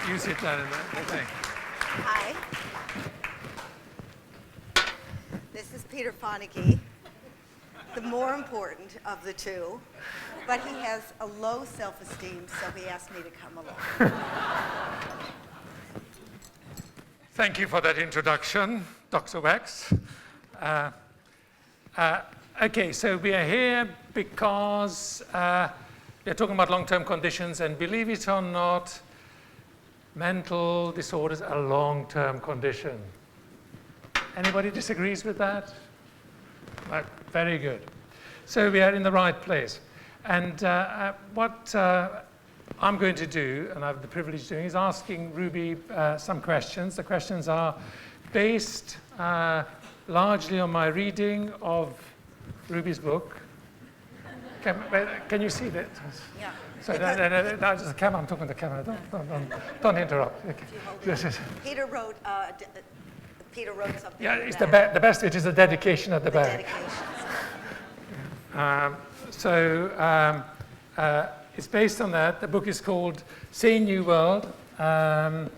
You sit down in there. Okay. Hi. This is Peter Fonagy, the more important of the two, but he has a low self-esteem, so he asked me to come along. Thank you for that introduction, Dr. Wax. Okay, so we are here because we're talking about long-term conditions, and believe it or not, mental disorders are a long-term condition. Anybody disagrees with that? Right, very good. So we are in the right place. And what I'm going to do, and I have the privilege of doing, is asking Ruby some questions. The questions are based largely on my reading of Ruby's book. Can you see that? Yeah. So no, just the camera. I'm talking to the camera. Don't interrupt. Okay. Peter wrote something. Yeah, it's the best bit is the dedication at the back. It's based on that. The book is called Sane New World, and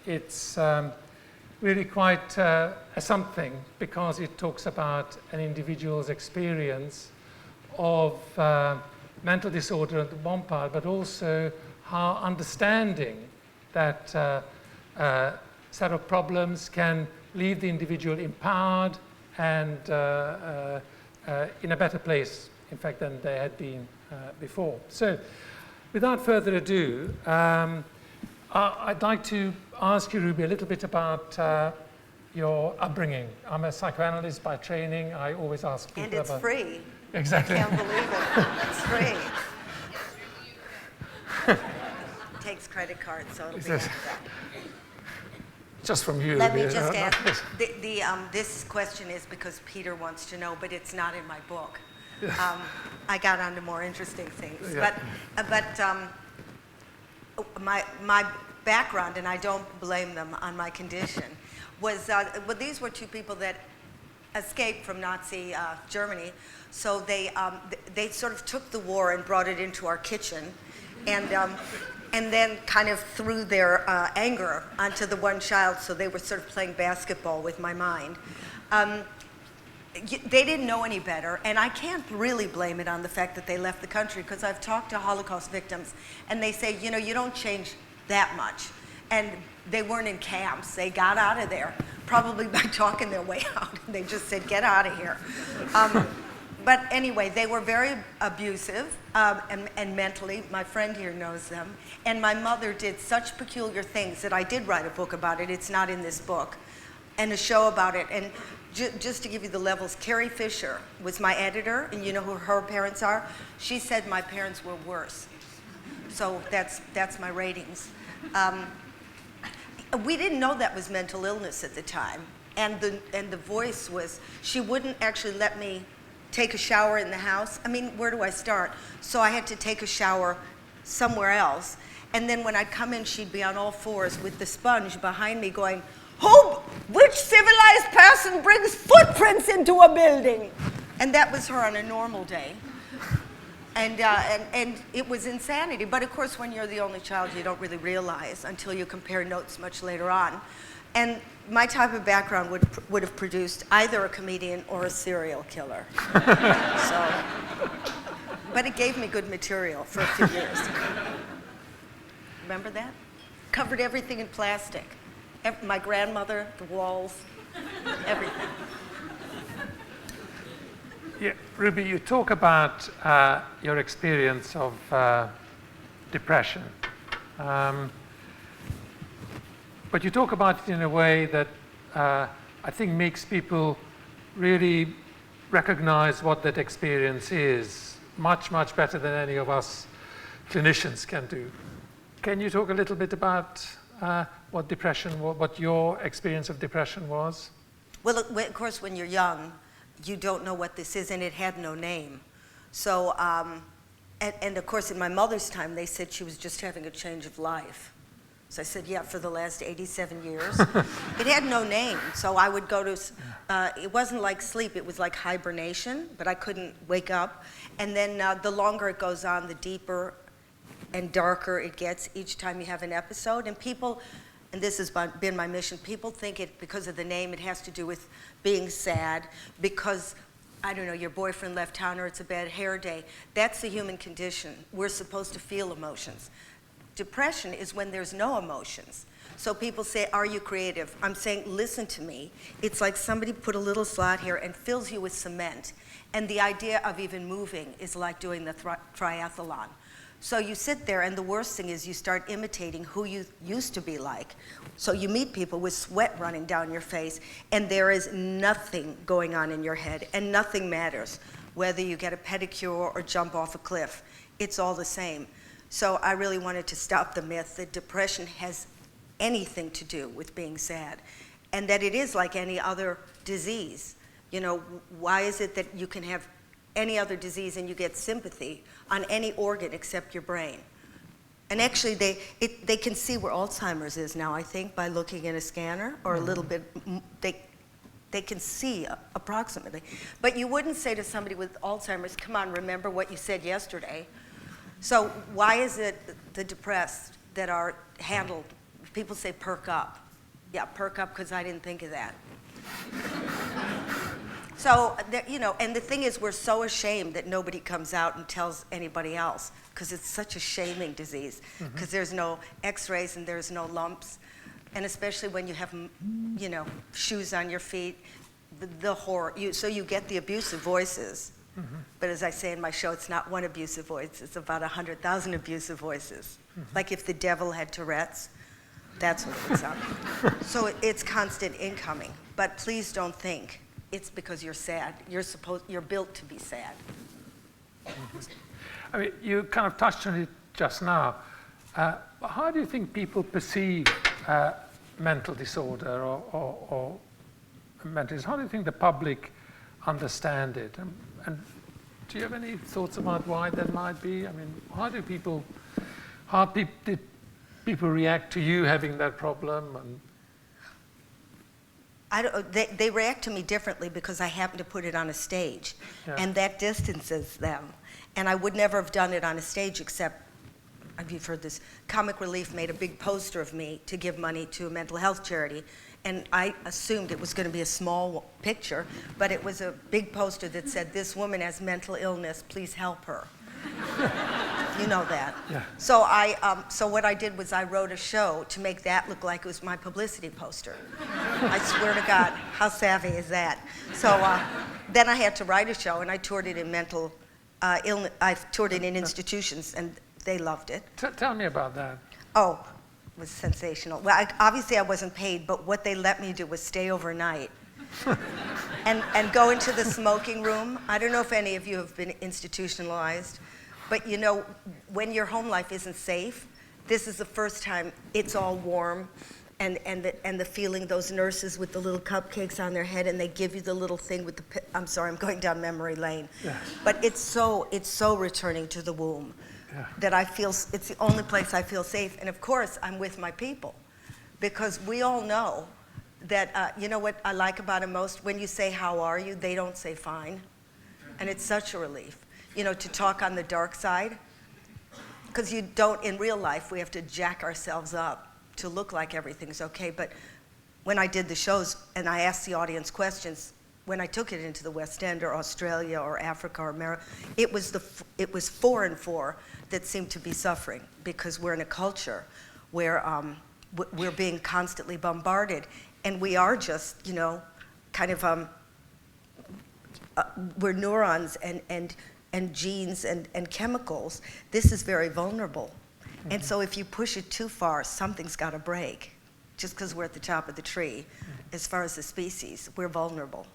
it's really quite something because it talks about an individual's experience of mental disorder on the one part, but also how understanding that set of problems can leave the individual empowered and in a better place, in fact, than they had been before. So, without further ado, I'd like to ask you, Ruby, a little bit about your upbringing. I'm a psychoanalyst by training. I always ask people about... And it's free. Exactly. I can't believe it. It's free. It takes credit cards, so it'll be after that. Just from you. Let me just ask. This question is because Peter wants to know, but it's not in my book. I got on to more interesting things. Yeah. But my background, and I don't blame them on my condition, was these were two people that escaped from Nazi Germany. So they sort of took the war and brought it into our kitchen, and then kind of threw their anger onto the one child. So they were sort of playing basketball with my mind. They didn't know any better, and I can't really blame it on the fact that they left the country, because I've talked to Holocaust victims, and they say, you know, you don't change that much. And they weren't in camps. They got out of there, probably by talking their way out. They just said, get out of here. But anyway, they were very abusive and mentally. My friend here knows them. And my mother did such peculiar things that I did write a book about it. It's not in this book. And a show about it. And just to give you the levels, Carrie Fisher was my editor, and you know who her parents are? She said my parents were worse. So that's my ratings. We didn't know that was mental illness at the time. And the voice was, she wouldn't actually let me take a shower in the house. I mean, where do I start? So I had to take a shower somewhere else. And then when I'd come in, she'd be on all fours with the sponge behind me going, which civilized person brings footprints into a building? And that was her on a normal day. And it was insanity. But of course, when you're the only child, you don't really realize until you compare notes much later on. And my type of background would have produced either a comedian or a serial killer. But it gave me good material for a few years. Remember that? Covered everything in plastic. My grandmother, the walls, everything. Yeah, Ruby, you talk about your experience of depression. But you talk about it in a way that I think makes people really recognize what that experience is much, much better than any of us clinicians can do. Can you talk a little bit about what your experience of depression was? Well, of course, when you're young, you don't know what this is, and it had no name. So, and of course, in my mother's time, they said she was just having a change of life. So I said, yeah, for the last 87 years. It had no name, so I would go to, it wasn't like sleep, it was like hibernation, but I couldn't wake up. And then the longer it goes on, the deeper and darker it gets each time you have an episode. And people, and this has been my mission, people think it, because of the name, it has to do with being sad, because, I don't know, your boyfriend left town or it's a bad hair day. That's the human condition. We're supposed to feel emotions. Depression is when there's no emotions. So people say, are you creative? I'm saying, listen to me. It's like somebody put a little slot here and fills you with cement. And the idea of even moving is like doing the triathlon. So you sit there, and the worst thing is you start imitating who you used to be like. So you meet people with sweat running down your face, and there is nothing going on in your head, and nothing matters. Whether you get a pedicure or jump off a cliff, it's all the same. So I really wanted to stop the myth that depression has anything to do with being sad, and that it is like any other disease. You know, why is it that you can have any other disease and you get sympathy on any organ except your brain? And actually, they can see where Alzheimer's is now, I think, by looking in a scanner, or a little bit, they can see approximately. But you wouldn't say to somebody with Alzheimer's, come on, remember what you said yesterday. So why is it the depressed that are handled? People say perk up. Yeah, perk up because I didn't think of that. So, you know, and the thing is, we're so ashamed that nobody comes out and tells anybody else, because it's such a shaming disease, because there's no x-rays and there's no lumps. And especially when you have, you know, shoes on your feet, the horror. So you get the abusive voices. But as I say in my show, it's not one abusive voice, it's about 100,000 abusive voices. Like if the devil had Tourette's, that's what it's on. So it's constant incoming. But please don't think it's because you're sad. You're built to be sad. I mean, you kind of touched on it just now. How do you think people perceive mental disorder or mental disorder? How do you think the public understand it? And do you have any thoughts about why that might be? I mean, how did people react to you having that problem? And they react to me differently because I happen to put it on a stage, and that distances them. And I would never have done it on a stage except, you've heard this, Comic Relief made a big poster of me to give money to a mental health charity, and I assumed it was going to be a small picture, but it was a big poster that said, "This woman has mental illness, please help her." You know that. Yeah. So so what I did was I wrote a show to make that look like it was my publicity poster. I swear to God, how savvy is that? So then I had to write a show, and I toured it in mental illness. I toured it in institutions, and they loved it. Tell me about that. Oh, it was sensational. Well, obviously I wasn't paid, but what they let me do was stay overnight and go into the smoking room. I don't know if any of you have been institutionalized, but you know, when your home life isn't safe, this is the first time it's all warm, and the feeling, those nurses with the little cupcakes on their head, and they give you the little thing with the, I'm sorry, I'm going down memory lane. Yeah. But it's so returning to the womb. Yeah. That I feel, it's the only place I feel safe. And of course, I'm with my people, because we all know that, you know what I like about them most? When you say, how are you? They don't say fine. And it's such a relief, you know, to talk on the dark side. Because you don't, in real life, we have to jack ourselves up to look like everything's okay. But when I did the shows and I asked the audience questions, when I took it into the West End or Australia or Africa or America, it was 4 and 4 that seemed to be suffering, because we're in a culture where we're being constantly bombarded, and we are just, you know, kind of, we're neurons and genes and chemicals. This is very vulnerable. Mm-hmm. And so if you push it too far, something's got to break. Just because we're at the top of the tree, as far as the species, we're vulnerable.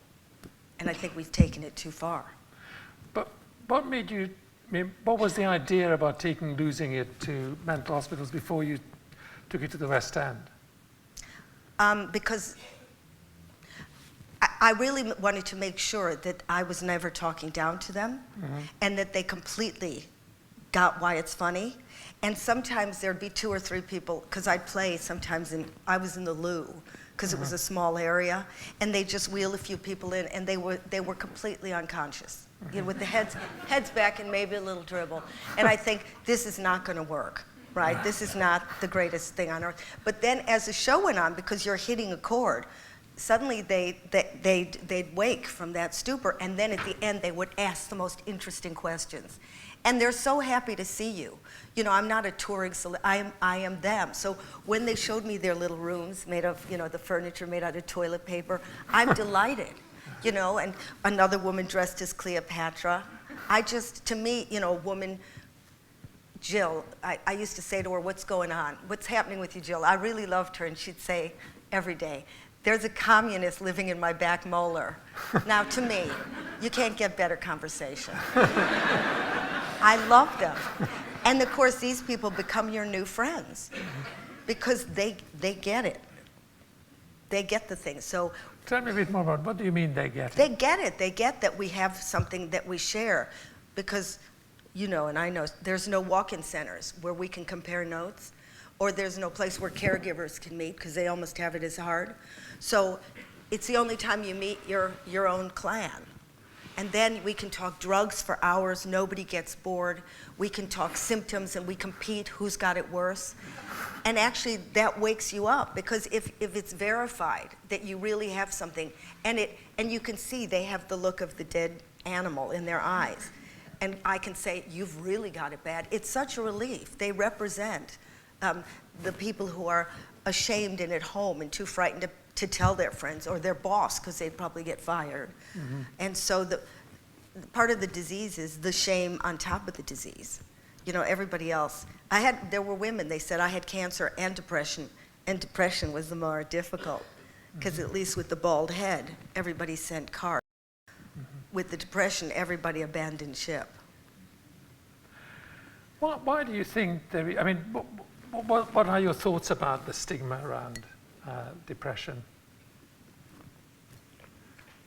And I think we've taken it too far. But what made you, I mean, what was the idea about losing it to mental hospitals before you took it to the West End? Because I really wanted to make sure that I was never talking down to them, and that they completely got why it's funny. And sometimes there'd be 2 or 3 people, because I'd play sometimes I was in the loo, because it was a small area, and they just wheel a few people in, and they were completely unconscious, you know, with the heads back and maybe a little dribble. And I think this is not going to work, right? This is not the greatest thing on earth. But then as the show went on, because you're hitting a chord, suddenly they'd wake from that stupor, and then at the end they would ask the most interesting questions. And they're so happy to see you. You know, I'm not a touring I am them. So when they showed me their little rooms made of, you know, the furniture made out of toilet paper, I'm delighted, you know, and another woman dressed as Cleopatra. To me, you know, a woman, Jill, I used to say to her, what's going on? What's happening with you, Jill? I really loved her, and she'd say every day, there's a communist living in my back molar. Now, to me, you can't get better conversation. I love them. And of course, these people become your new friends because they get it. They get the thing. So tell me a bit more about what do you mean they get it? They get it. They get that we have something that we share because, you know, and I know, there's no walk-in centers where we can compare notes, or there's no place where caregivers can meet because they almost have it as hard. So it's the only time you meet your own clan. And then we can talk drugs for hours, nobody gets bored. We can talk symptoms and we compete who's got it worse. And actually that wakes you up because if it's verified that you really have something, and you can see they have the look of the dead animal in their eyes. And I can say, you've really got it bad. It's such a relief. They represent the people who are ashamed and at home and too frightened to tell their friends or their boss because they'd probably get fired. Mm-hmm. And so the part of the disease is the shame on top of the disease. You know, everybody else. There were women, they said I had cancer and depression was the more difficult because at least with the bald head, everybody sent cards. Mm-hmm. With the depression, everybody abandoned ship. Why do you think I mean, what are your thoughts about the stigma around depression?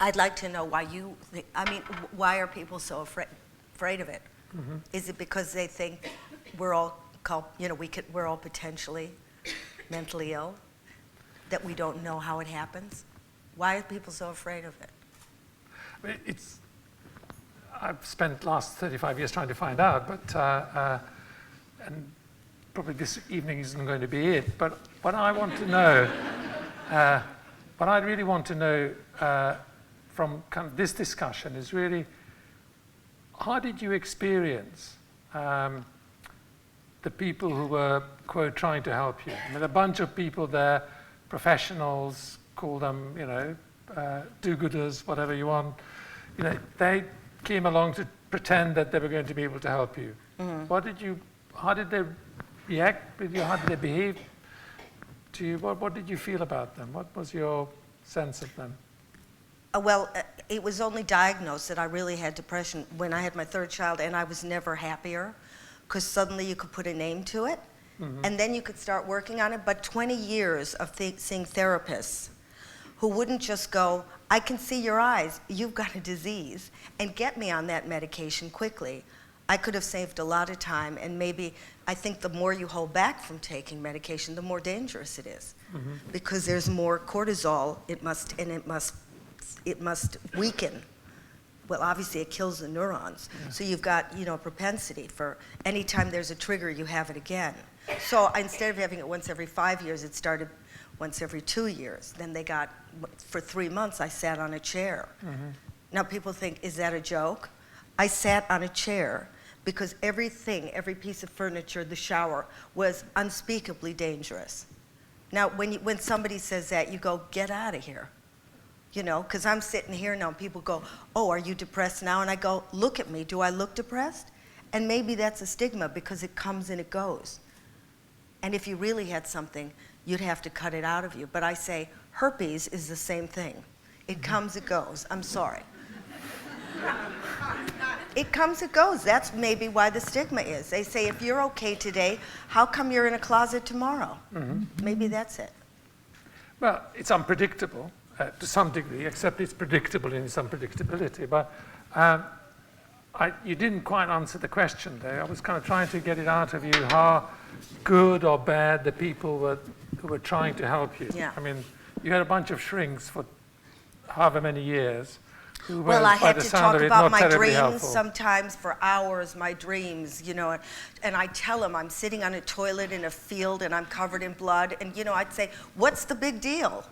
I'd like to know why why are people so afraid of it? Mm-hmm. Is it because they think we're all we're all potentially mentally ill, that we don't know how it happens? Why are people so afraid of it? I mean, I've spent the last 35 years trying to find out, but and probably this evening isn't going to be it, but what I want to know, what I really want to know from kind of this discussion is really, how did you experience the people who were, quote, trying to help you? I mean, a bunch of people there, professionals, call them, you know, do-gooders, whatever you want, you know, they came along to pretend that they were going to be able to help you. Mm-hmm. How did they react with you? How did they behave to you? What did you feel about them? What was your sense of them? It was only diagnosed that I really had depression when I had my third child, and I was never happier because suddenly you could put a name to it, mm-hmm. and then you could start working on it. But 20 years of seeing therapists who wouldn't just go, I can see your eyes, you've got a disease, and get me on that medication quickly. I could have saved a lot of time, and maybe I think the more you hold back from taking medication, the more dangerous it is, mm-hmm. because there's more cortisol. It must weaken. Well, obviously it kills the neurons. Yeah. So you've got, you know, a propensity for anytime there's a trigger, you have it again. So instead of having it once every 5 years, it started once every 2 years. Then they got, for 3 months, I sat on a chair. Mm-hmm. Now people think, is that a joke? I sat on a chair because every piece of furniture, the shower, was unspeakably dangerous. Now, when somebody says that, you go, get out of here. You know, because I'm sitting here now and people go, oh, are you depressed now? And I go, look at me, do I look depressed? And maybe that's a stigma because it comes and it goes. And if you really had something, you'd have to cut it out of you. But I say, herpes is the same thing. It comes, it goes. I'm sorry. It comes, it goes. That's maybe why the stigma is. They say, if you're okay today, how come you're in a closet tomorrow? Mm-hmm. Maybe that's it. Well, it's unpredictable. To some degree, except it's predictable in its unpredictability. But you didn't quite answer the question there. I was kind of trying to get it out of you how good or bad the people were who were trying to help you. Yeah. I mean, you had a bunch of shrinks for however many years who were, Well, I by had the to sound talk of it, about not my terribly dreams helpful. sometimes for hours, my dreams, you know, and I tell them I'm sitting on a toilet in a field and I'm covered in blood, and, you know, I'd say, what's the big deal?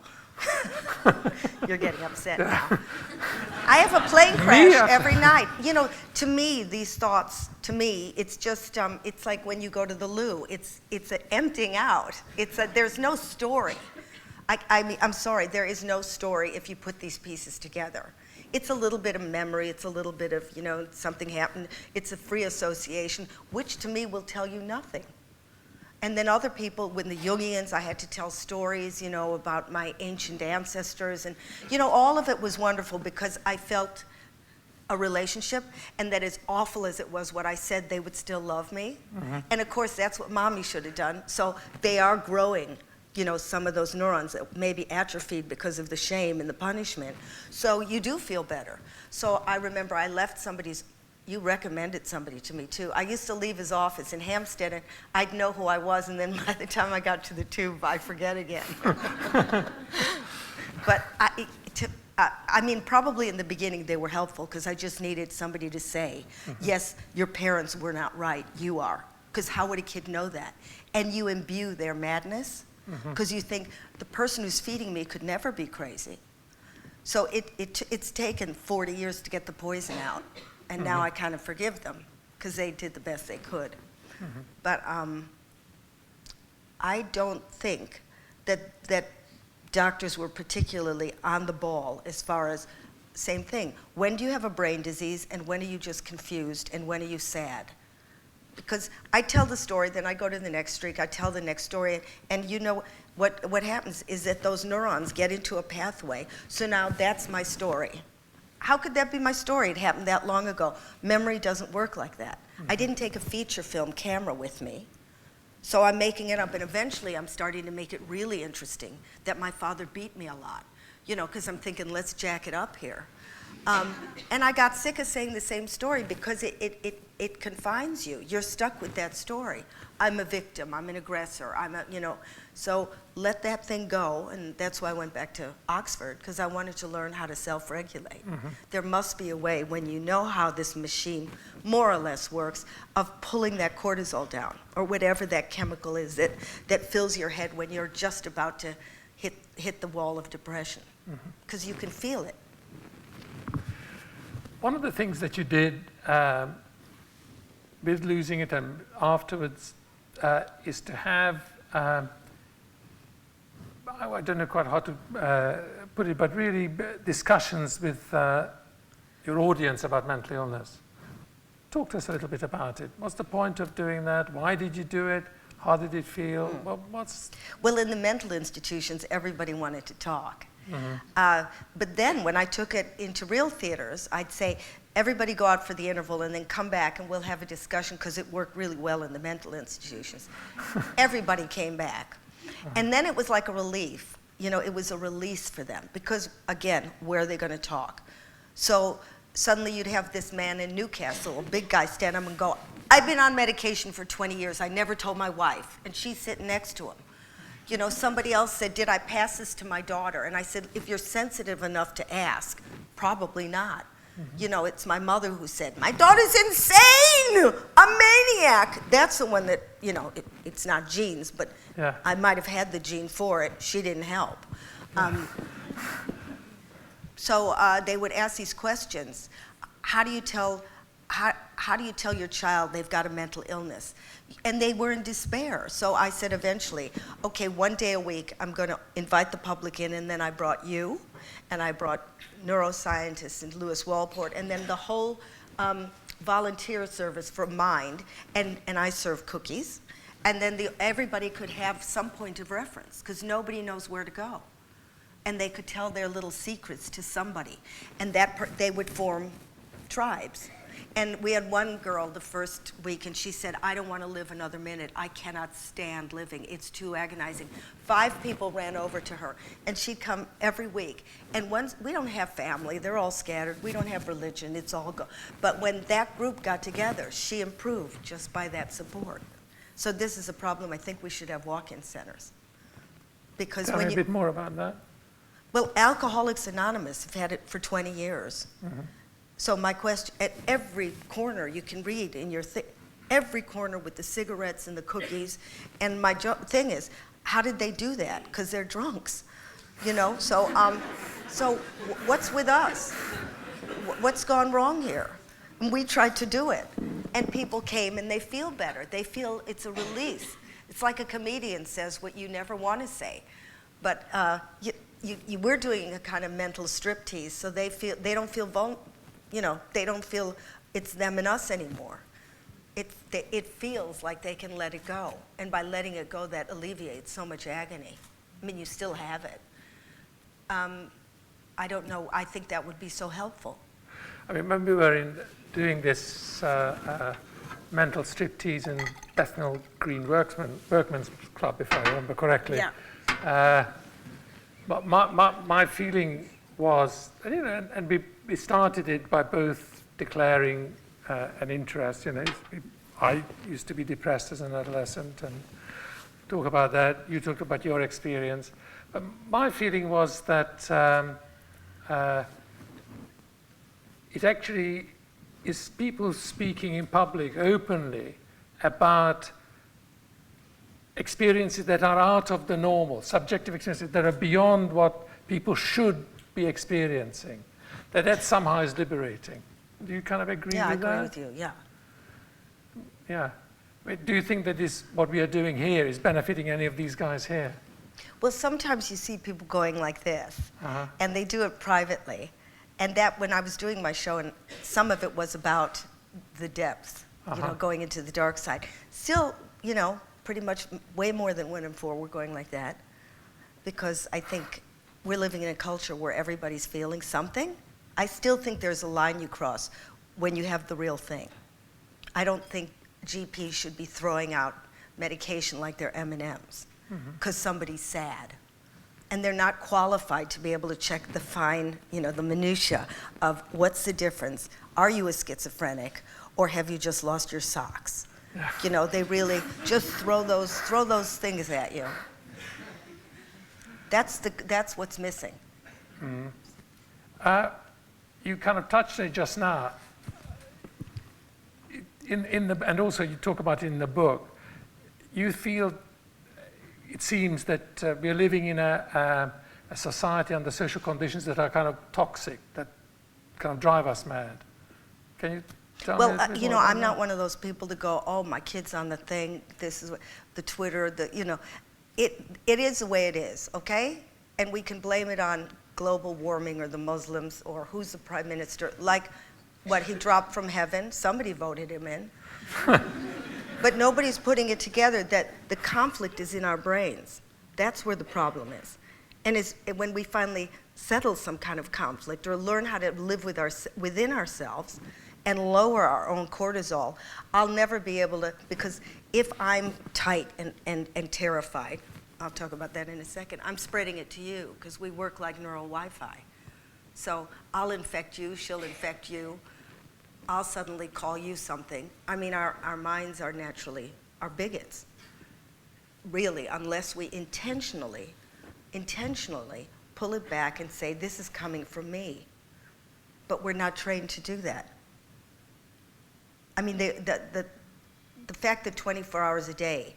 You're getting upset now. I have a plane crash every night. You know, to me, these thoughts, to me, it's just, it's like when you go to the loo. It's an emptying out. There's no story. I mean, I'm sorry, there is no story if you put these pieces together. It's a little bit of memory, it's a little bit of, you know, something happened. It's a free association, which to me will tell you nothing. And then other people, when the Jungians, I had to tell stories, you know, about my ancient ancestors. And, you know, all of it was wonderful because I felt a relationship, and that as awful as it was what I said, they would still love me. Mm-hmm. And of course, that's what Mommy should have done. So they are growing, you know, some of those neurons that may be atrophied because of the shame and the punishment. So you do feel better. So I remember I left somebody's, you recommended somebody to me too. I used to leave his office in Hampstead and I'd know who I was, and then by the time I got to the tube, I forget again. But I mean, probably in the beginning they were helpful because I just needed somebody to say, yes, your parents were not right, you are. Because how would a kid know that? And you imbue their madness because you think the person who's feeding me could never be crazy. So it's taken 40 years to get the poison out. And now I kind of forgive them because they did the best they could. But I don't think that doctors were particularly on the ball as far as, same thing, when do you have a brain disease and when are you just confused and when are you sad? Because I tell the story, then I go to the next streak, I tell the next story, and you know what happens is that those neurons get into a pathway, so now that's my story. How could that be my story? It happened that long ago. Memory doesn't work like that. I didn't take a feature film camera with me, so I'm making it up, and eventually I'm starting to make it really interesting that my father beat me a lot, you know, because I'm thinking, let's jack it up here. And I got sick of saying the same story because it confines you. You're stuck with that story. I'm a victim, I'm an aggressor, you know, so let that thing go, and that's why I went back to Oxford, because I wanted to learn how to self-regulate. There must be a way, when you know how this machine more or less works, of pulling that cortisol down, or whatever that chemical is that fills your head when you're just about to hit the wall of depression, because you can feel it. One of the things that you did with losing it and afterwards is to have, I don't know quite how to put it, but really discussions with your audience about mental illness. Talk to us a little bit about it. What's the point of doing that? Why did you do it? How did it feel? Well, in the mental institutions, everybody wanted to talk. But then when I took it into real theaters, I'd say, everybody go out for the interval and then come back and we'll have a discussion, because it worked really well in the mental institutions. Everybody came back. And then it was like a relief. You know, it was a release for them because, again, where are they going to talk? So suddenly you'd have this man in Newcastle, a big guy, stand up and go, I've been on medication for 20 years. I never told my wife. And she's sitting next to him. You know, somebody else said, did I pass this to my daughter? And I said, if you're sensitive enough to ask, probably not. You know, it's my mother who said, my daughter's insane, a maniac. That's the one that, you know, it's not genes, but yeah. I might have had the gene for it. She didn't help. So they would ask these questions. How do you tell your child they've got a mental illness? And they were in despair. So I said eventually, okay, one day a week, I'm going to invite the public in, and then I brought you, and I brought neuroscientists and Lewis Walport, and then the whole volunteer service for Mind, and I serve cookies, and then everybody could have some point of reference, because nobody knows where to go. And they could tell their little secrets to somebody, and they would form tribes. And we had one girl the first week, and she said, I don't want to live another minute. I cannot stand living. It's too agonizing. 5 people ran over to her, and she'd come every week. And we don't have family. They're all scattered. We don't have religion. It's all But when that group got together, she improved just by that support. So this is a problem. I think we should have walk-in centers. Because Tell me a bit more about that. Well, Alcoholics Anonymous have had it for 20 years. So my question, at every corner you can read in your every corner with the cigarettes and the cookies, and my thing is, how did they do that? Because they're drunks, you know? So what's with us? What's gone wrong here? And we tried to do it, and people came and they feel better. They feel it's a release. It's like a comedian says what you never want to say. But we're doing a kind of mental striptease, so they don't feel they don't feel it's them and us anymore. It feels like they can let it go, and by letting it go, that alleviates so much agony. I mean, you still have it. I don't know. I think that would be so helpful. I mean, when we were doing this mental striptease in Bethnal Green Workmen's Club, if I remember correctly. Yeah. But my feeling was, you know, and we started it by both declaring an interest. You know, I used to be depressed as an adolescent, and talk about that. You talked about your experience. But my feeling was that it actually is people speaking in public openly about experiences that are out of the normal, subjective experiences that are beyond what people should be experiencing, that somehow is liberating. Do you kind of agree with that? Yeah, I agree with you, yeah. Yeah. But do you think that what we are doing here is benefiting any of these guys here? Well, sometimes you see people going like this, and they do it privately. And that, when I was doing my show, and some of it was about the depths, you know, going into the dark side. Still, you know, pretty much way more than 1 in 4 were going like that, because I think we're living in a culture where everybody's feeling something. I still think there's a line you cross when you have the real thing. I don't think GPs should be throwing out medication like they're M&Ms because somebody's sad. And they're not qualified to be able to check the fine, you know, the minutia of what's the difference. Are you a schizophrenic, or have you just lost your socks? You know, they really just throw those things at you. That's what's missing. You kind of touched it just now. And also you talk about it in the book. You feel, it seems that we're living in a society under social conditions that are kind of toxic, that kind of drive us mad. Can you tell me a bit you know, more about I'm not that? one of those people to go, oh, my kid's on the thing, this is the Twitter, you know. It is the way it is, okay? And we can blame it on global warming or the Muslims or who's the prime minister. Like, what, he dropped from heaven? Somebody voted him in. But nobody's putting it together that the conflict is in our brains. That's where the problem is. And when we finally settle some kind of conflict or learn how to live within ourselves and lower our own cortisol, I'll never be able to, because if I'm tight and terrified, I'll talk about that in a second, I'm spreading it to you because we work like neural Wi-Fi. So I'll infect you, she'll infect you. I'll suddenly call you something. I mean, our minds are bigots, really, unless we intentionally pull it back and say, this is coming from me. But we're not trained to do that. I mean, the fact that 24 hours a day,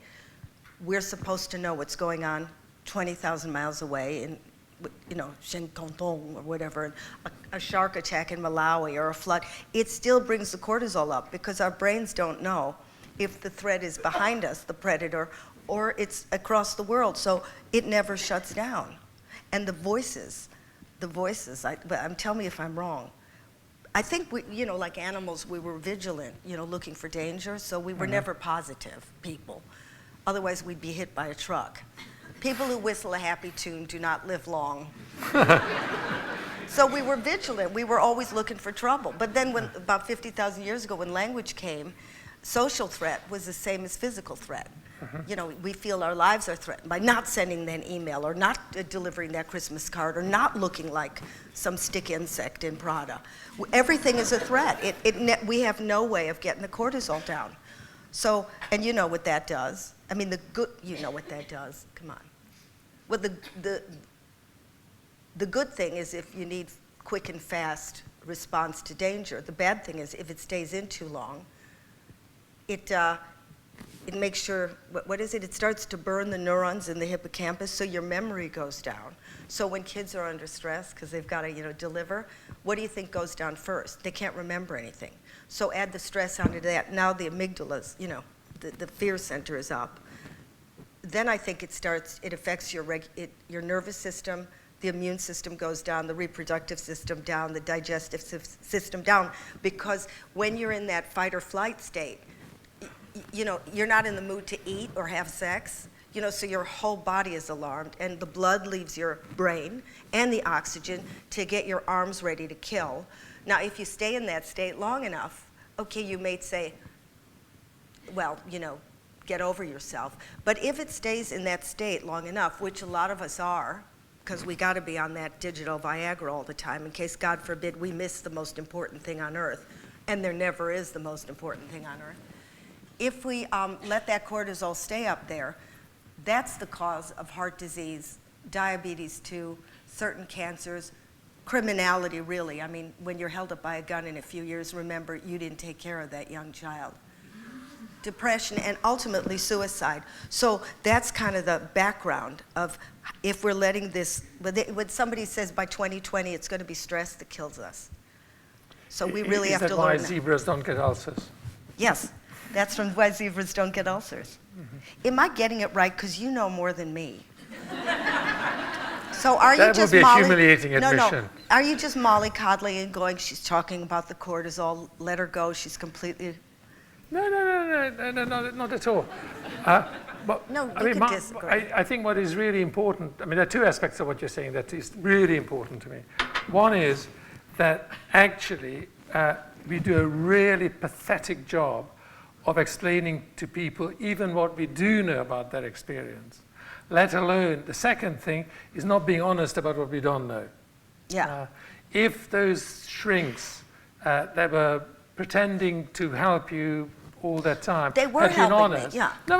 we're supposed to know what's going on 20,000 miles away in, you know, Shenkanton or whatever, a shark attack in Malawi or a flood, it still brings the cortisol up because our brains don't know if the threat is behind us, the predator, or it's across the world. So it never shuts down. And the voices, tell me if I'm wrong. I think we, you know, like animals, we were vigilant, you know, looking for danger, so we were never positive people. Otherwise, we'd be hit by a truck. People who whistle a happy tune do not live long. So we were vigilant. We were always looking for trouble. But then when, about 50,000 years ago, when language came, social threat was the same as physical threat. You know, we feel our lives are threatened by not sending that email or not delivering that Christmas card or not looking like some stick insect in Prada. Everything is a threat. We have no way of getting the cortisol down. So, and you know what that does. I mean, you know what that does. Come on. Well, the good thing is if you need quick and fast response to danger. The bad thing is if it stays in too long, it makes sure, what is it? It starts to burn the neurons in the hippocampus, so your memory goes down. So when kids are under stress, because they've got to deliver, what do you think goes down first? They can't remember anything. So add the stress onto that. Now the amygdala's, the fear center is up. Then I think it affects your nervous system, the immune system goes down, the reproductive system down, the digestive system down, because when you're in that fight or flight state, you're not in the mood to eat or have sex, so your whole body is alarmed, and the blood leaves your brain and the oxygen to get your arms ready to kill. Now, if you stay in that state long enough, okay, you may say, well, get over yourself. But if it stays in that state long enough, which a lot of us are, because we got to be on that digital Viagra all the time in case, God forbid, we miss the most important thing on earth, and there never is the most important thing on earth. If we let that cortisol stay up there, that's the cause of heart disease, diabetes too, certain cancers, criminality really. I mean, when you're held up by a gun in a few years, remember you didn't take care of that young child. Depression and ultimately suicide. So that's kind of the background of if we're letting this, when somebody says by 2020 it's going to be stress that kills us. So we really have to learn. Is that why zebras don't get ulcers? Yes. That's from why zebras don't get ulcers. Mm-hmm. Am I getting it right? Because you know more than me. So are you just That would be a humiliating admission. No. Are you just mollycoddling and going, she's talking about the cortisol, let her go, she's completely... No, not at all. But, no, you can disagree. I think what is really important, there are two aspects of what you're saying that is really important to me. One is that actually we do a really pathetic job of explaining to people even what we do know about their experience, let alone the second thing is not being honest about what we don't know. Yeah. If those shrinks that were pretending to help you all that time they were had been helping honest, me, yeah. No,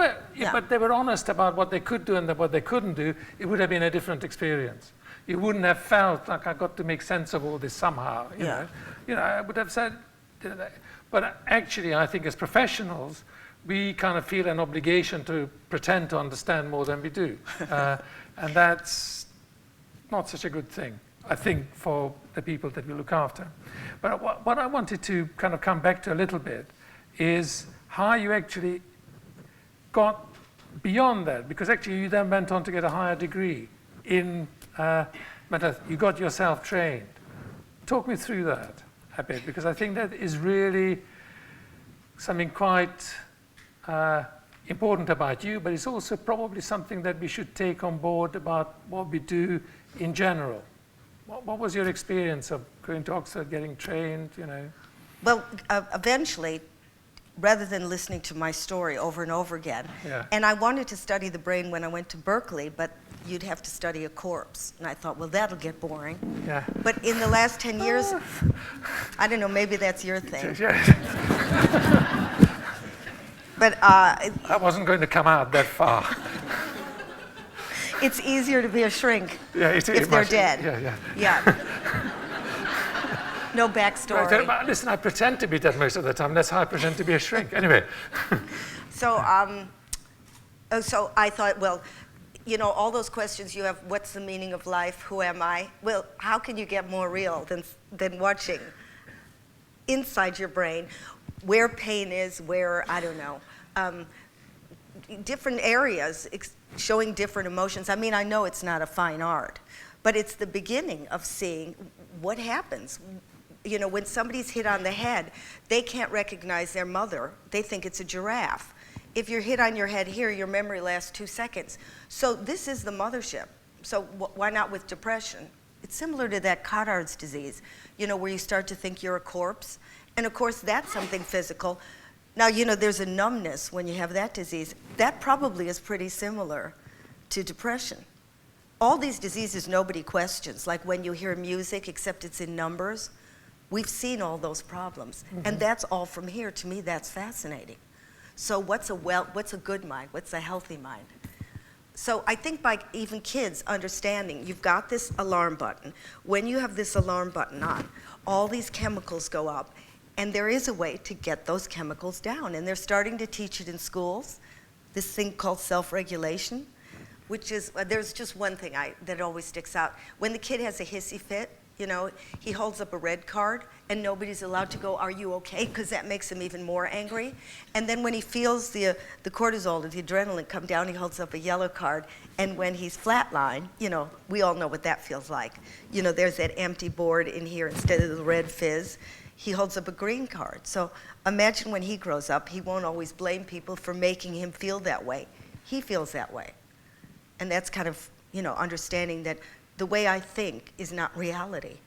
but they were honest about what they could do and what they couldn't do, it would have been a different experience. You wouldn't have felt like I got to make sense of all this somehow. You know, I would have said. But actually, I think as professionals, we kind of feel an obligation to pretend to understand more than we do. And that's not such a good thing, I think, for the people that we look after. But what I wanted to kind of come back to a little bit is how you actually got beyond that, because actually you then went on to get a higher degree in mental health. You got yourself trained. Talk me through that a bit, because I think that is really something quite important about you, but it's also probably something that we should take on board about what we do in general. What was your experience of going to Oxford, getting trained, Well, eventually, rather than listening to my story over and over again, and I wanted to study the brain when I went to Berkeley, but you'd have to study a corpse. And I thought, well, that'll get boring. Yeah. But in the last 10 years, I don't know, maybe that's your thing. But I wasn't going to come out that far. It's easier to be a shrink if they're much, dead. Yeah. No backstory. Right, listen, I pretend to be dead most of the time. That's how I pretend to be a shrink. Anyway. So I thought, well, all those questions you have, what's the meaning of life, who am I? Well, how can you get more real than watching inside your brain where pain is, where, I don't know, different areas showing different emotions. I mean, I know it's not a fine art, but it's the beginning of seeing what happens. When somebody's hit on the head, they can't recognize their mother. They think it's a giraffe. If you're hit on your head here, your memory lasts 2 seconds. So this is the mothership. So why not with depression? It's similar to that Cotard's disease, where you start to think you're a corpse. And of course, that's something physical. Now, there's a numbness when you have that disease. That probably is pretty similar to depression. All these diseases nobody questions, like when you hear music, except it's in numbers. We've seen all those problems. Mm-hmm. And that's all from here. To me, that's fascinating. So what's a good mind? What's a healthy mind? So I think by even kids understanding, you've got this alarm button. When you have this alarm button on, all these chemicals go up, and there is a way to get those chemicals down. And they're starting to teach it in schools, this thing called self-regulation, which is, there's just one thing that always sticks out. When the kid has a hissy fit, you know, he holds up a red card, and nobody's allowed to go, "Are you okay?" Because that makes him even more angry. And then when he feels the cortisol, the adrenaline come down, he holds up a yellow card. And when he's flatline, you know, we all know what that feels like. You know, there's that empty board in here instead of the red fizz. He holds up a green card. So imagine when he grows up, he won't always blame people for making him feel that way. He feels that way. And that's kind of, you know, understanding that the way I think is not reality.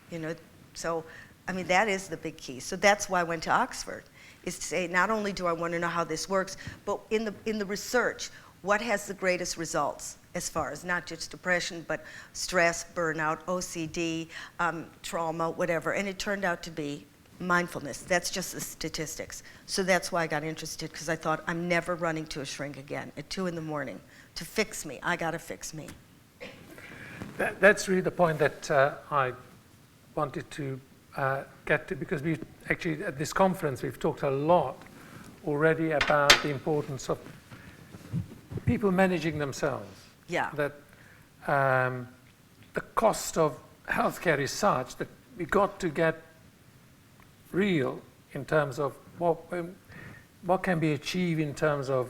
You know, so, I mean, that is the big key. So that's why I went to Oxford, is to say, not only do I want to know how this works, but in the research, what has the greatest results as far as not just depression, but stress, burnout, OCD, trauma, whatever. And it turned out to be mindfulness. That's just the statistics. So that's why I got interested, because I thought, I'm never running to a shrink again at 2 in the morning to fix me. I got to fix me. That's really the point that I wanted to get to, because we actually, at this conference, we've talked a lot already about the importance of people managing themselves. Yeah. That the cost of healthcare is such that we got to get real in terms of what can be achieved in terms of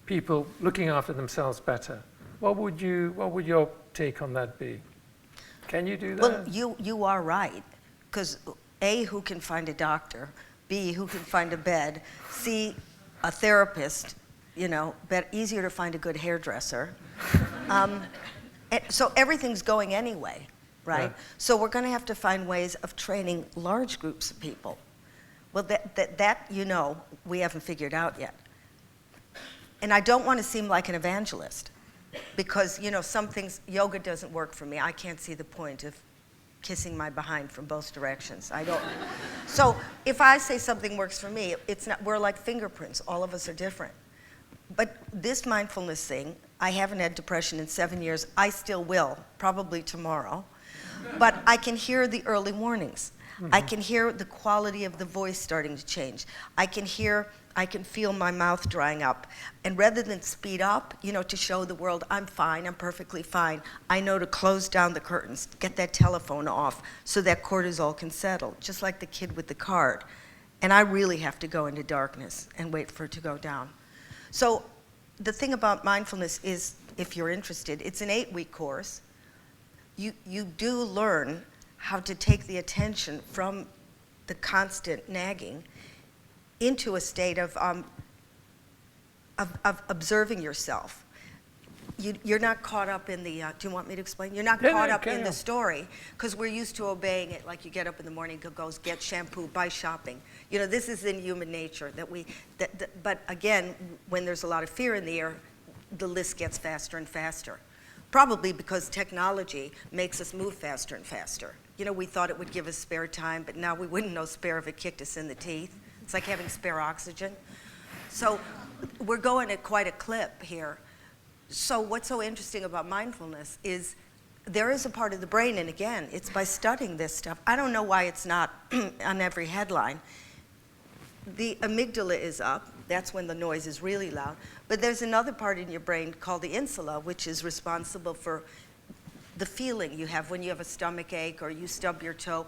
people looking after themselves better. What would your take on that be? Can you do that? Well, you are right, because A, who can find a doctor? B, who can find a bed? C, a therapist, you know, but easier to find a good hairdresser. So everything's going anyway, right? Yeah. So we're going to have to find ways of training large groups of people. Well, that you know, we haven't figured out yet. And I don't want to seem like an evangelist, because, you know, some things, yoga doesn't work for me. I can't see the point of kissing my behind from both directions. I don't. So if I say something works for me, it's not, we're like fingerprints. All of us are different. But this mindfulness thing, I haven't had depression in 7 years. I still will, probably tomorrow. But I can hear the early warnings. Mm-hmm. I can hear the quality of the voice starting to change. I can feel my mouth drying up. And rather than speed up, you know, to show the world I'm fine, I'm perfectly fine, I know to close down the curtains, get that telephone off so that cortisol can settle, just like the kid with the card. And I really have to go into darkness and wait for it to go down. So the thing about mindfulness is, if you're interested, it's an 8-week course. You do learn how to take the attention from the constant nagging into a state of observing yourself. You're not caught up in the, do you want me to explain? You're not caught up in the story, because we're used to obeying it, like you get up in the morning, goes get shampoo, buy shopping. You know, this is in human nature, but again, when there's a lot of fear in the air, the list gets faster and faster. Probably because technology makes us move faster and faster. You know, we thought it would give us spare time, but now we wouldn't know spare if it kicked us in the teeth. It's like having spare oxygen. So we're going at quite a clip here. So what's so interesting about mindfulness is there is a part of the brain, and again, it's by studying this stuff. I don't know why it's not on every headline. The amygdala is up. That's when the noise is really loud. But there's another part in your brain called the insula, which is responsible for the feeling you have when you have a stomach ache or you stub your toe.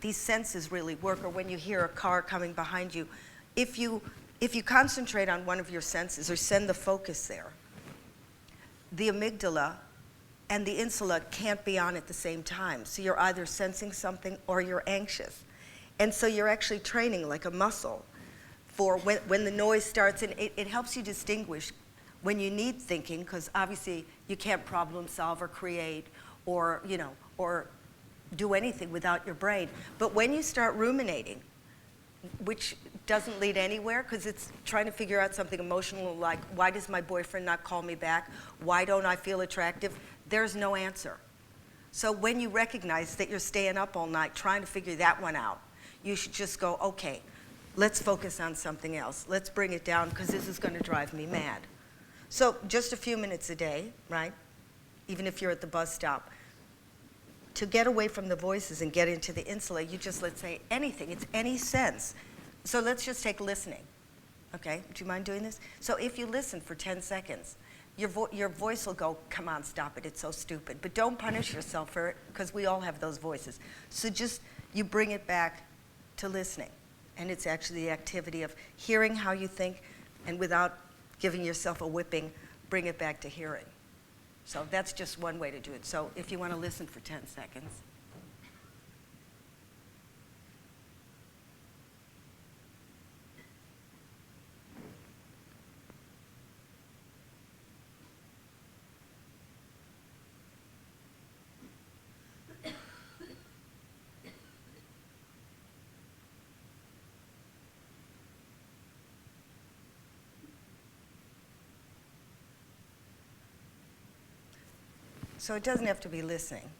These senses really work, or when you hear a car coming behind you. If you concentrate on one of your senses or send the focus there, the amygdala and the insula can't be on at the same time. So you're either sensing something or you're anxious. And so you're actually training like a muscle for when the noise starts, and it helps you distinguish when you need thinking, because obviously you can't problem solve or create or, you know, or do anything without your brain. But when you start ruminating, which doesn't lead anywhere, because it's trying to figure out something emotional like, why does my boyfriend not call me back? Why don't I feel attractive? There's no answer. So when you recognize that you're staying up all night trying to figure that one out, you should just go, okay, let's focus on something else. Let's bring it down, because this is going to drive me mad. So just a few minutes a day, right? Even if you're at the bus stop. To get away from the voices and get into the insula, you just, let's say anything, it's any sense. So let's just take listening, okay? Do you mind doing this? So if you listen for 10 seconds, your voice will go, come on, stop it, it's so stupid. But don't punish yourself for it, because we all have those voices. So just, you bring it back to listening. And it's actually the activity of hearing how you think, and without giving yourself a whipping, bring it back to hearing. So that's just one way to do it. So if you want to listen for 10 seconds. So it doesn't have to be listening.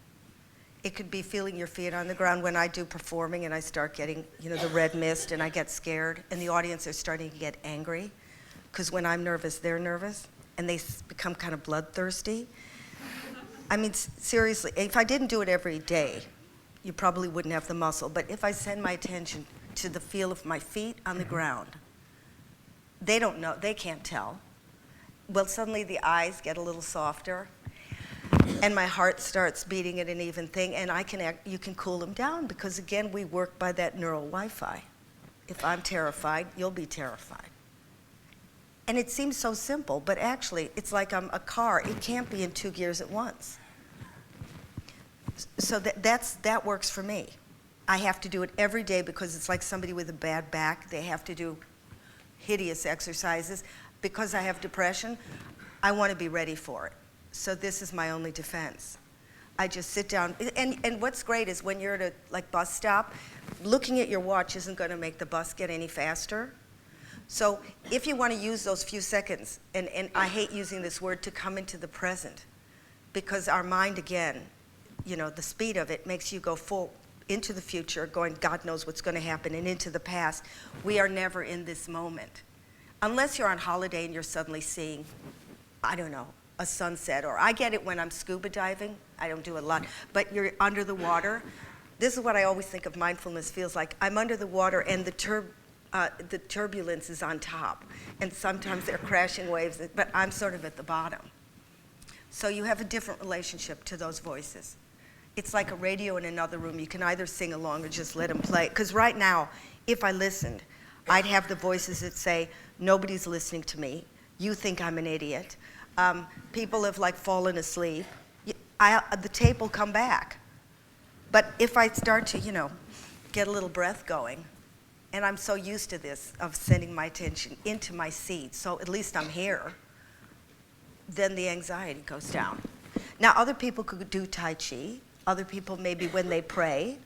It could be feeling your feet on the ground. When I do performing and I start getting, the red mist and I get scared and the audience are starting to get angry, because when I'm nervous, they're nervous, and they become kind of bloodthirsty. I mean, seriously, if I didn't do it every day, you probably wouldn't have the muscle. But if I send my attention to the feel of my feet on the ground, they don't know, they can't tell. Well, suddenly the eyes get a little softer, and my heart starts beating at an even thing, and you can cool them down, because again, we work by that neural Wi-Fi. If I'm terrified, you'll be terrified. And it seems so simple, but actually, it's like I'm a car. It can't be in 2 gears at once. So that works for me. I have to do it every day, because it's like somebody with a bad back. They have to do hideous exercises. Because I have depression, I want to be ready for it. So this is my only defense. I just sit down, and what's great is when you're at a bus stop, looking at your watch isn't going to make the bus get any faster. So if you want to use those few seconds, and I hate using this word, to come into the present, because our mind, again, the speed of it makes you go full into the future, going, God knows what's going to happen, and into the past. We are never in this moment. Unless you're on holiday and you're suddenly seeing, I don't know, a sunset, or I get it when I'm scuba diving. I don't do it a lot, but you're under the water. This is what I always think of mindfulness feels like. I'm under the water, and the turbulence is on top, and sometimes they're crashing waves, but I'm sort of at the bottom. So you have a different relationship to those voices. It's like a radio in another room. You can either sing along or just let them play. Because right now, if I listened, I'd have the voices that say, nobody's listening to me. You think I'm an idiot. People have fallen asleep. The tape will come back. But if I start to, get a little breath going, and I'm so used to this, of sending my attention into my seat, so at least I'm here, then the anxiety goes down. Now, other people could do Tai Chi. Other people, maybe when they pray.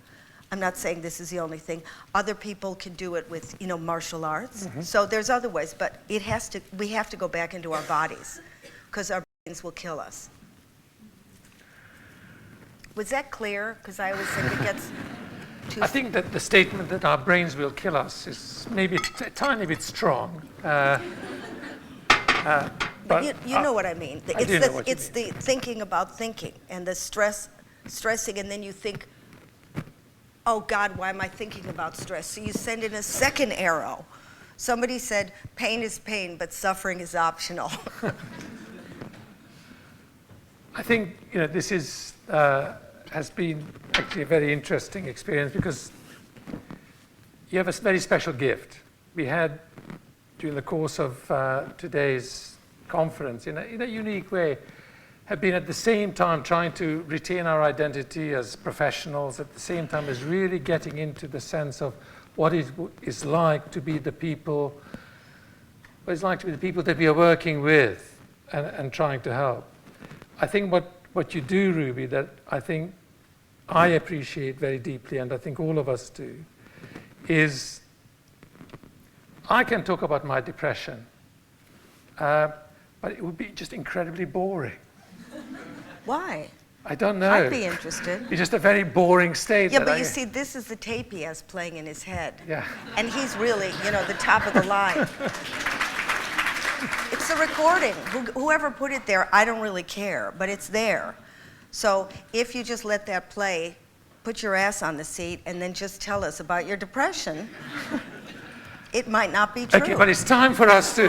I'm not saying this is the only thing. Other people can do it with, martial arts. Mm-hmm. So there's other ways, but we have to go back into our bodies, because our brains will kill us. Was that clear? Because I always think it gets too... I think that the statement that our brains will kill us is maybe a tiny bit strong. But you know what I mean. It's the thinking about thinking, and the stressing, and then you think, oh God, why am I thinking about stress? So you send in a second arrow. Somebody said, pain is pain, but suffering is optional. I think this has been actually a very interesting experience, because you have a very special gift. We had, during the course of today's conference, in a unique way, have been at the same time trying to retain our identity as professionals, at the same time as really getting into the sense of what it is like to be the people, what it's like to be the people that we are working with and trying to help. I think what you do, Ruby, that I think I appreciate very deeply, and I think all of us do, is I can talk about my depression, but it would be just incredibly boring. Why? I don't know. I'd be interested. It's just a very boring state. Yeah, but you see, this is the tape he has playing in his head. Yeah. And he's really, the top of the line. It's a recording. Whoever put it there, I don't really care, but it's there. So if you just let that play, put your ass on the seat, and then just tell us about your depression, it might not be true. Okay, but it's time for us to...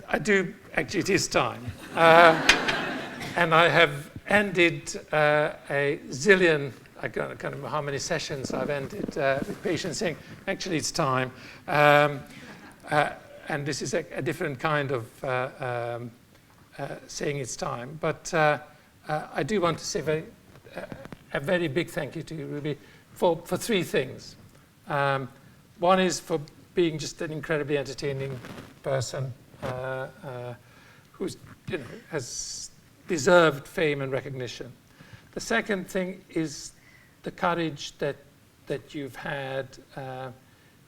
I do, actually it is time. And I have ended a zillion, I can't remember how many sessions I've ended with patients saying, actually it's time. And this is a different kind of saying it's time. But I do want to say a very big thank you to you, Ruby, for three things. One is for being just an incredibly entertaining person who's, has deserved fame and recognition. The second thing is the courage that you've had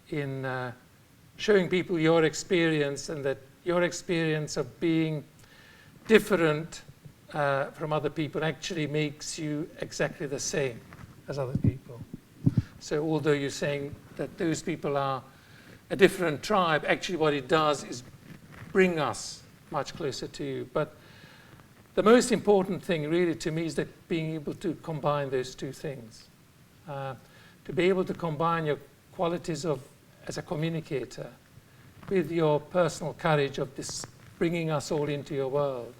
in showing people your experience, and that your experience of being different from other people actually makes you exactly the same as other people. So although you're saying that those people are a different tribe, actually what it does is bring us much closer to you. But the most important thing really to me is that being able to combine those two things. To be able to combine your qualities as a communicator with your personal courage of this bringing us all into your world.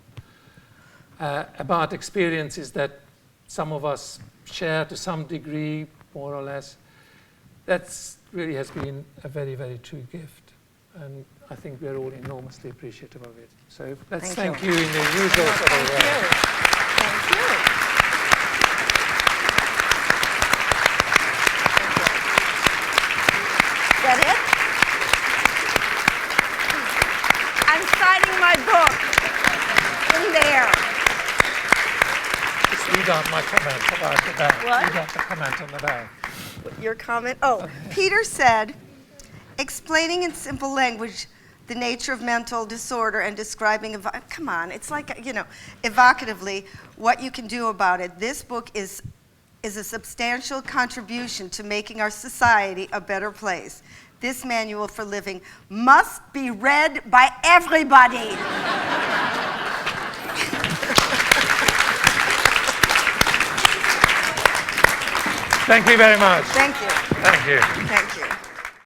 About experiences that some of us share to some degree, more or less. That's really has been a very, very true gift. And I think we're all enormously appreciative of it. So let's thank you in the usual sort of way. Thank you. Is that it? I'm signing my book in there. Just read out my comment about the bag. What? Read out the comment on the bag. Your comment? Oh, Peter said, explaining in simple language the nature of mental disorder and describing, come on, it's like, evocatively what you can do about it. This book is a substantial contribution to making our society a better place. This manual for living must be read by everybody. Thank you very much. Thank you. Thank you. Thank you.